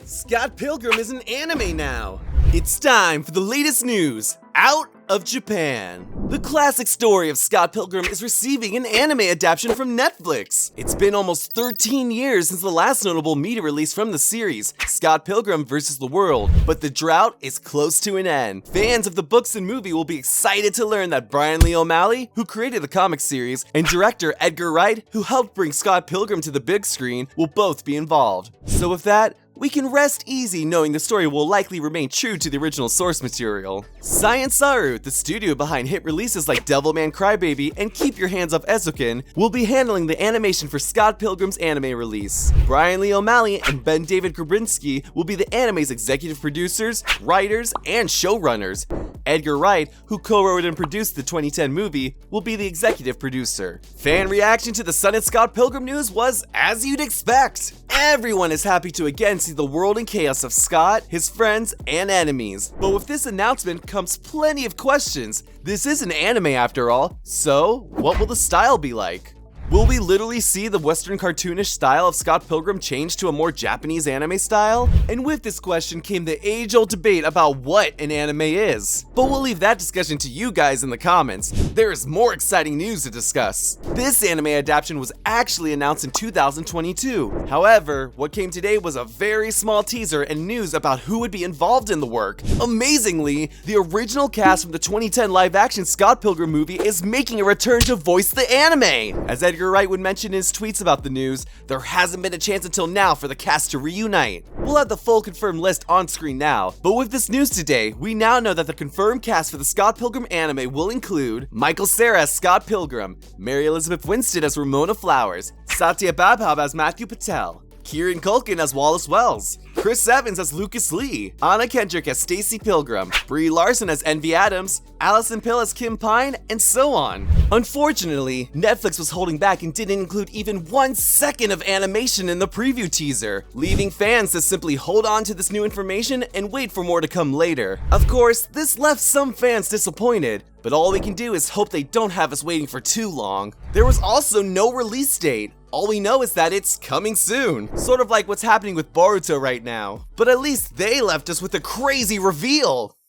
Scott Pilgrim is an anime now. It's time for the latest news out of Japan. The classic story of Scott Pilgrim is receiving an anime adaptation from Netflix. It's been almost 13 years since the last notable media release from the series, Scott Pilgrim vs. the World, but the drought is close to an end. Fans of the books and movie will be excited to learn that Brian Lee O'Malley, who created the comic series, and director Edgar Wright, who helped bring Scott Pilgrim to the big screen, will both be involved. So with that, we can rest easy knowing the story will likely remain true to the original source material. Science Saru, the studio behind hit releases like Devilman Crybaby and Keep Your Hands Off Eizouken, will be handling the animation for Scott Pilgrim's anime release. Brian Lee O'Malley and Ben David Grabinski will be the anime's executive producers, writers, and showrunners. Edgar Wright, who co-wrote and produced the 2010 movie, will be the executive producer. Fan reaction to the sudden Scott Pilgrim news was as you'd expect. Everyone is happy to again see the world in chaos of Scott, his friends, and enemies. But with this announcement comes plenty of questions. This is an anime after all, so what will the style be like? Will we literally see the Western cartoonish style of Scott Pilgrim change to a more Japanese anime style? And with this question came the age-old debate about what an anime is. But we'll leave that discussion to you guys in the comments. There is more exciting news to discuss. This anime adaptation was actually announced in 2022. However, what came today was a very small teaser and news about who would be involved in the work. Amazingly, the original cast from the 2010 live-action Scott Pilgrim movie is making a return to voice the anime. As Edgar Wright would mention in his tweets about the news, there hasn't been a chance until now for the cast to reunite. We'll have the full confirmed list on screen now, but with this news today, we now know that the confirmed cast for the Scott Pilgrim anime will include Michael Cera as Scott Pilgrim, Mary Elizabeth Winstead as Ramona Flowers, Satya Babhab as Matthew Patel, Kieran Culkin as Wallace Wells, Chris Evans as Lucas Lee, Anna Kendrick as Stacy Pilgrim, Brie Larson as Envy Adams, Allison Pill as Kim Pine, and so on. Unfortunately, Netflix was holding back and didn't include even 1 second of animation in the preview teaser, leaving fans to simply hold on to this new information and wait for more to come later. Of course, this left some fans disappointed, but all we can do is hope they don't have us waiting for too long. There was also no release date. All we know is that it's coming soon, sort of like what's happening with Boruto right now. But at least they left us with a crazy reveal.